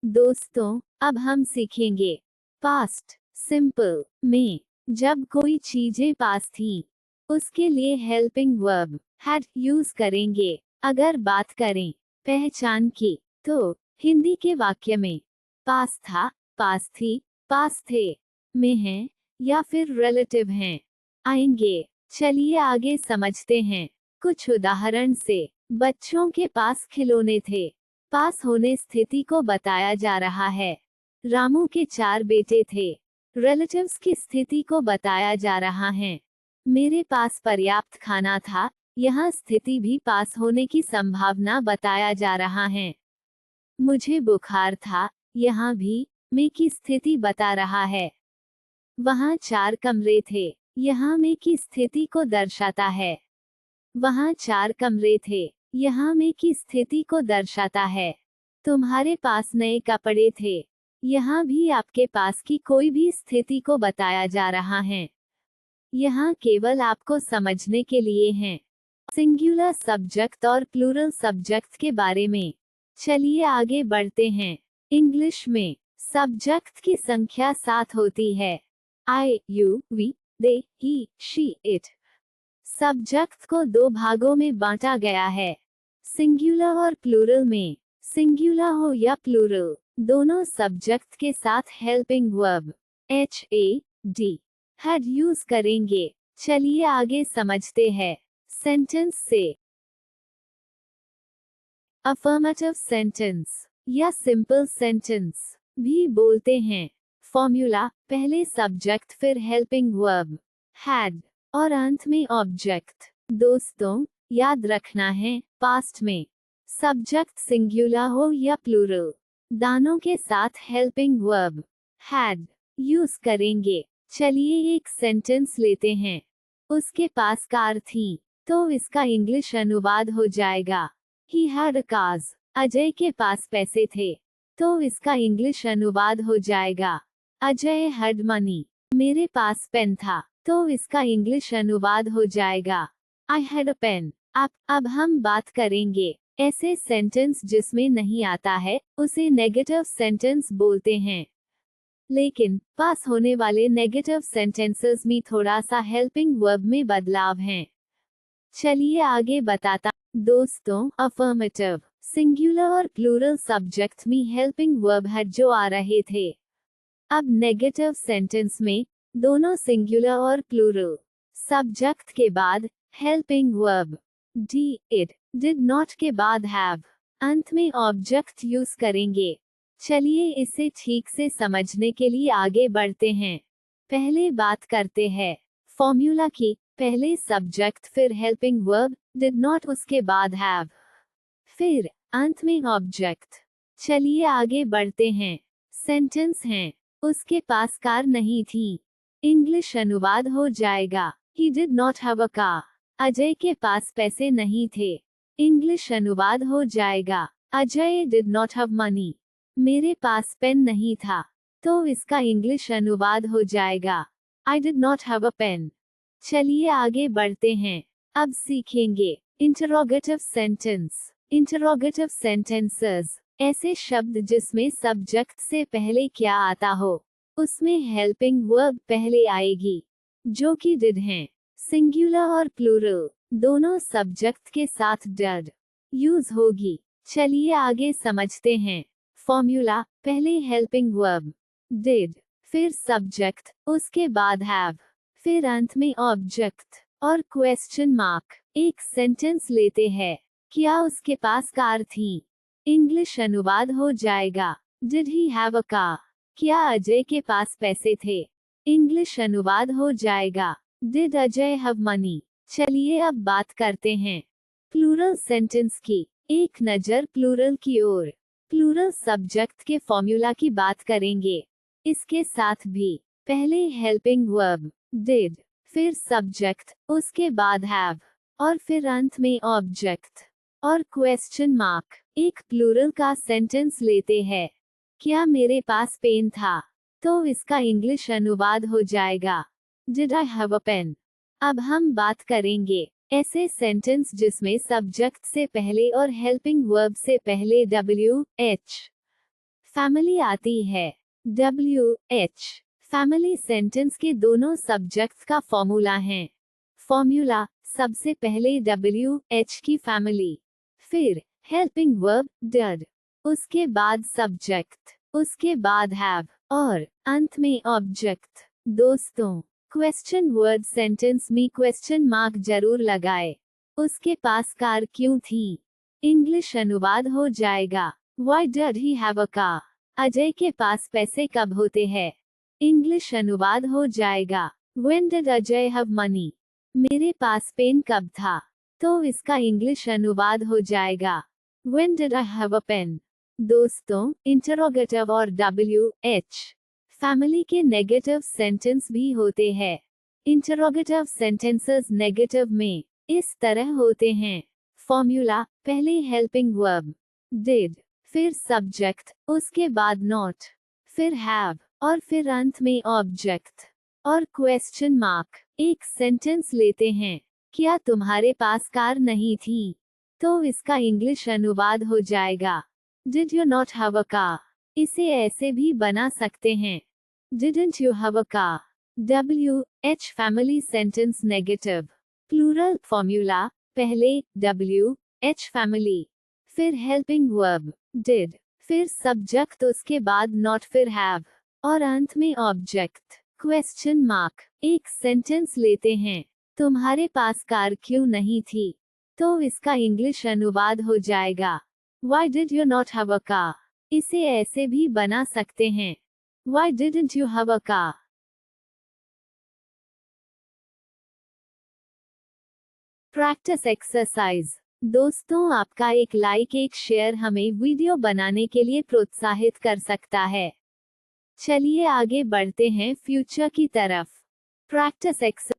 दोस्तों, अब हम सीखेंगे पास्ट सिंपल में जब कोई चीजें पास थी उसके लिए हेल्पिंग वर्ब हैड यूज करेंगे। अगर बात करें पहचान की तो हिंदी के वाक्य में पास था, पास थी, पास थे में हैं या फिर रिलेटिव हैं आएंगे। चलिए आगे समझते हैं कुछ उदाहरण से। बच्चों के पास खिलौने थे, पास होने स्थिति को बताया जा रहा है। रामू के 4 बेटे थे, रिलेटिव्स की स्थिति को बताया जा रहा है। मेरे पास पर्याप्त खाना था, यहाँ स्थिति भी पास होने की संभावना बताया जा रहा है। मुझे बुखार था, यहाँ भी मैं की स्थिति बता रहा है। वहाँ 4 कमरे थे, यहाँ मैं की स्थिति को दर्शाता है। वहाँ 4 कमरे थे, यहाँ में की स्थिति को दर्शाता है। तुम्हारे पास नए कपड़े थे, यहाँ भी आपके पास की कोई भी स्थिति को बताया जा रहा है। यहाँ केवल आपको समझने के लिए हैं सिंगुलर सब्जेक्ट और प्लूरल सब्जेक्ट के बारे में। चलिए आगे बढ़ते हैं। इंग्लिश में सब्जेक्ट की संख्या 7 होती है। I, you, we, they, he, she, it. Subject को 2 भागों में बांटा गया है, सिंगुलर और प्लूरल में। सिंगुलर हो या प्लूरल, दोनों सब्जेक्ट के साथ helping verb had had use करेंगे। चलिए आगे समझते हैं सेंटेंस से। अफर्मेटिव सेंटेंस या सिंपल सेंटेंस भी बोलते हैं। फॉर्मूला, पहले सब्जेक्ट फिर हेल्पिंग वर्ब हैड और अंत में ऑब्जेक्ट। दोस्तों, याद रखना है पास्ट में सब्जेक्ट सिंगुलर हो या प्लूरल, दानों के साथ हेल्पिंग वर्ब हैड यूज करेंगे। चलिए एक सेंटेंस लेते हैं। उसके पास कार थी, तो इसका इंग्लिश अनुवाद हो जाएगा he had a cars. Ajay के पास पैसे थे, तो इसका इंग्लिश अनुवाद हो जाएगा अजय हैड मनी। मेरे पास पेन था, तो इसका इंग्लिश अनुवाद हो जाएगा आई हैड अ पेन। अब हम बात करेंगे ऐसे सेंटेंस जिसमें नहीं आता है, उसे नेगेटिव सेंटेंस बोलते हैं। लेकिन पास होने वाले नेगेटिव सेंटेंसेस में थोड़ा सा हेल्पिंग वर्ब में बदलाव है। चलिए आगे बताता। दोस्तों, अफर्मेटिव, सिंगुलर और प्लूरल सब्जेक्ट में हेल्पिंग वर्ब हैड जो आ रहे थे। अब नेगेटिव सेंटेंस में दोनों सिंगुलर और प्लूरल सब्जेक्ट के बाद helping verb did, did not के बाद हैव, अंत में ऑब्जेक्ट यूज करेंगे। चलिए इसे ठीक से समझने के लिए आगे बढ़ते हैं। पहले बात करते हैं फॉर्मूला की। पहले सब्जेक्ट फिर हेल्पिंग वर्ब डिड नॉट, उसके बाद हैव, फिर अंत में ऑब्जेक्ट। चलिए आगे बढ़ते हैं। सेंटेंस है उसके पास कार नहीं थी। इंग्लिश अनुवाद हो जाएगा he did not have a car. Ajay के पास पैसे नहीं थे। इंग्लिश अनुवाद हो जाएगा Ajay did not have money. मेरे पास पेन नहीं था, तो इसका इंग्लिश अनुवाद हो जाएगा I did not have a pen. चलिए आगे बढ़ते हैं। अब सीखेंगे इंटरोगेटिव सेंटेंस। इंटरोगेटिव सेंटेंसेस ऐसे शब्द जिसमें सब्जेक्ट से पहले क्या आता हो, उसमें हेल्पिंग वर्ब पहले आएगी, जो कि डिड हैं। सिंगुलर और प्लूरल दोनों सब्जेक्ट के साथ डिड यूज होगी। चलिए आगे समझते हैं। फॉर्मूला, पहले हेल्पिंग वर्ब डिड, फिर सब्जेक्ट, उसके बाद हैव, फिर अंत में ऑब्जेक्ट और क्वेश्चन मार्क। एक सेंटेंस लेते हैं। क्या उसके पास कार थी? इंग्लिश अनुवाद हो जाएगा did he have a car. क्या अजय के पास पैसे थे? इंग्लिश अनुवाद हो जाएगा डिड अजय हैव मनी। चलिए अब बात करते हैं प्लूरल सेंटेंस की। एक नजर प्लूरल की ओर। प्लूरल सब्जेक्ट के फॉर्मूला की बात करेंगे। इसके साथ भी पहले हेल्पिंग वर्ब डिड, फिर सब्जेक्ट, उसके बाद हैव और फिर अंत में ऑब्जेक्ट और क्वेश्चन मार्क। एक प्लूरल का सेंटेंस लेते हैं। क्या मेरे पास पेन था? तो इसका इंग्लिश अनुवाद हो जाएगा did I have a pen. अब हम बात करेंगे ऐसे सेंटेंस जिसमें सब्जेक्ट से पहले और हेल्पिंग वर्ब से पहले WH, फैमिली आती है। WH फैमिली सेंटेंस के दोनों सब्जेक्ट्स का फॉर्मूला है। फॉर्मूला, सबसे पहले WH की फैमिली, फिर हेल्पिंग वर्ब did, उसके बाद सब्जेक्ट, उसके बाद हैव, और अंत में ऑब्जेक्ट। दोस्तों, क्वेश्चन वर्ड सेंटेंस में क्वेश्चन मार्क जरूर लगाए। उसके पास कार क्यों थी? इंग्लिश अनुवाद हो जाएगा, Why did he have a car? Ajay के पास पैसे कब होते हैं? इंग्लिश अनुवाद हो जाएगा, When did Ajay have money? मेरे पास पेन कब था? तो इसका इंग्लिश अनुवाद हो जाएगा, When did I have a pen? दोस्तों, इंटरोगेटिव और WH फैमिली के नेगेटिव सेंटेंस भी होते हैं। इंटरोगेटिव सेंटेंसेस नेगेटिव में इस तरह होते हैं। फॉर्मूला, पहले हेल्पिंग वर्ब did, फिर सब्जेक्ट, उसके बाद नॉट, फिर हैव, और फिर अंत में ऑब्जेक्ट और क्वेश्चन मार्क। एक सेंटेंस लेते हैं, क्या तुम्हारे पास कार नहीं थी? तो इसका इंग्लिश अनुवाद हो जाएगा, Did you not have a car? इसे ऐसे भी बना सकते हैं, Didn't you have a car? WH family sentence negative. Plural formula, पहले WH फैमिली, फिर हेल्पिंग वर्ब did, फिर सब्जेक्ट, उसके बाद नॉट, फिर हैव, और अंत में ऑब्जेक्ट क्वेश्चन मार्क। एक सेंटेंस लेते हैं, तुम्हारे पास कार क्यों नहीं थी? तो इसका इंग्लिश अनुवाद हो जाएगा, Why did you not have a car? इसे ऐसे भी बना सकते हैं, Why didn't you have a car? Practice exercise. दोस्तों, आपका एक लाइक, एक शेयर हमें वीडियो बनाने के लिए प्रोत्साहित कर सकता है। चलिए आगे बढ़ते हैं फ्यूचर की तरफ। Practice exercise.